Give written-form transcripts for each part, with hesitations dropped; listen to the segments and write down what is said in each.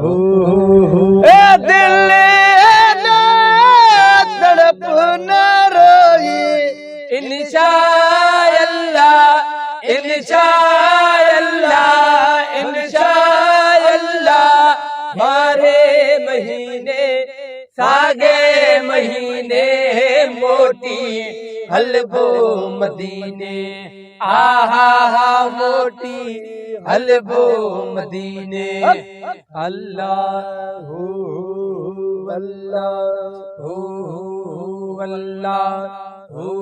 ए दिल ना तड़प न रोई इंशाअल्लाह इंशाअल्लाह इंशाअल्लाह मारे महीने सागे महीने मोटी हलबो मदीने आहा हा मोटी हलबो मदीने अल्लाह हो अल्लाह हो अल्लाह हो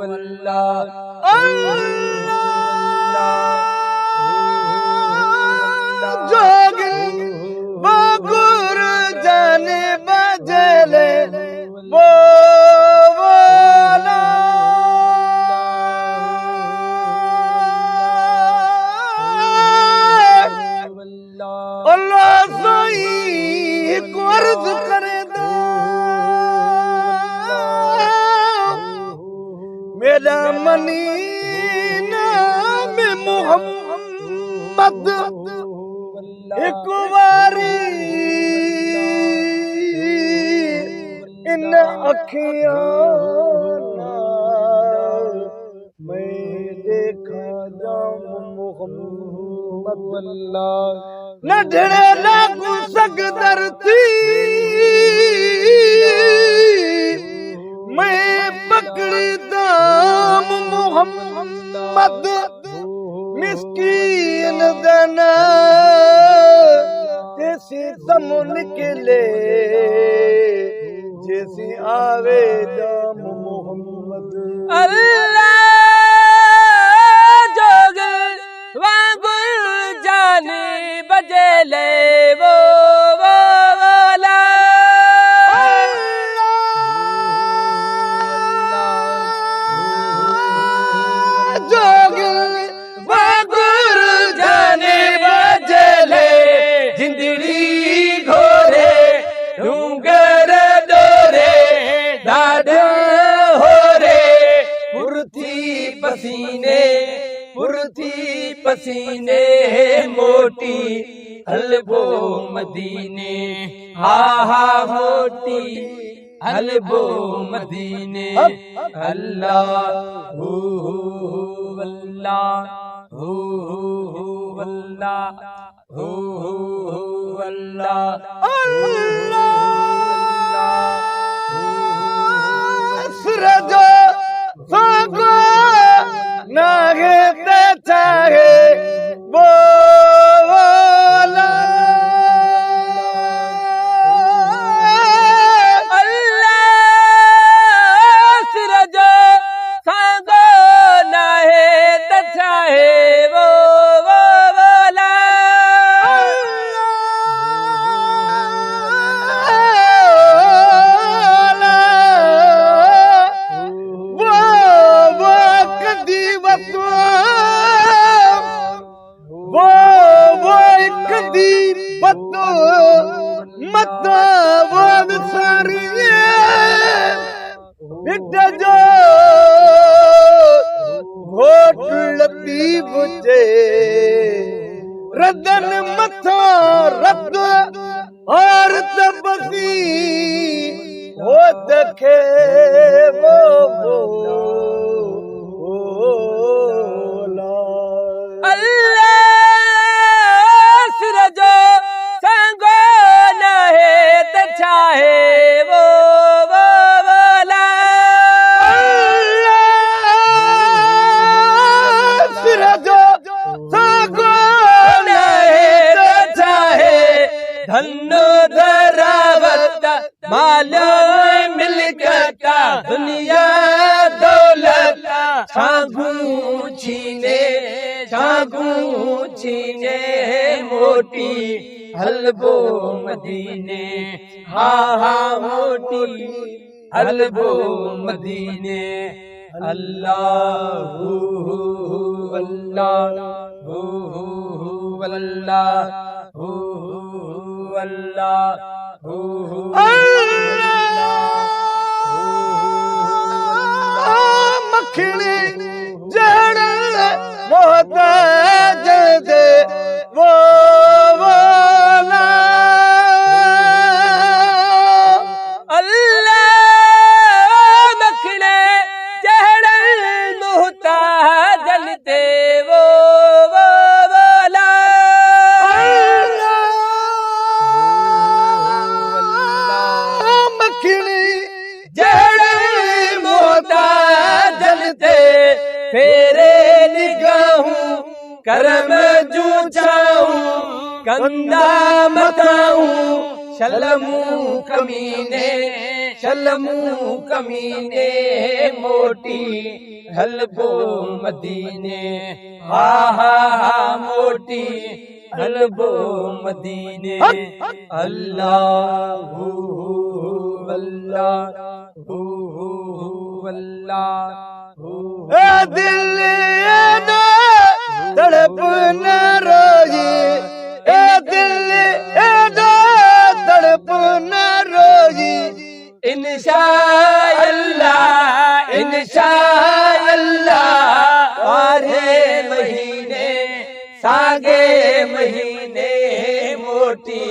अल्लाह जोग बगुर जाने बजले वो अल्लाह सही कर्ज करे दो मेरा मनीना में मोहम्मद एक बारी इन अखियां मैं देखा जाऊं मोहम्मद अल्लाह न ढड़े लागू सकदर थी मैं पकड़ी दाम मोहम्मद मिस्कीन दना जैसी दम निकले जैसी आवे दाम मोहम्मद अल्लाह जोगल वागुल जाने बजले वो वाला जोगल वागुल जाने बजले जिंदड़ी घोरे डूंगर डोरे दाद हो रे पुरथी पसीने मोटी हलबो मदीने हा हा मोटी हलबो मदीने अल्लाह हो अल्लाह हो अल्लाह हो अल्लाह सूरज सागो नागे ते चाहे बोला अल्लाह सूरज सागो नाहे ते चाहे बोला जो घोट लतीफ जे रदन मथा रद और तबसी हो दखे वो अल्लाह सूरजो संगो नहे त चाहे वो धनो धरावत मालो मिलकता दुनिया दौलत छागू छीने मोटी हलबो मदीने हा हा मोटी हलबो मदीने अल्लाह अल्लाह अल्लाह मखणी जड़ मोहताज दे वो वाला बंदा बताऊं शलमू कमीने मोटी हलबो मदीने हा हा हा मोटी हलबो मदीने अल्लाह अल्लाह अल्लाह दिल ना तड़प न रोई दिल ना तड़प न रोई इंशाअल्लाह बारे महीने सागे महीने मोटी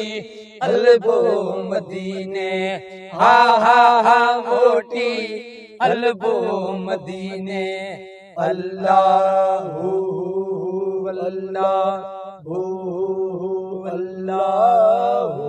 हलबो मदीने हा हा हा मोटी हलबो मदीने अल्लाह अल्लाह अल्लाह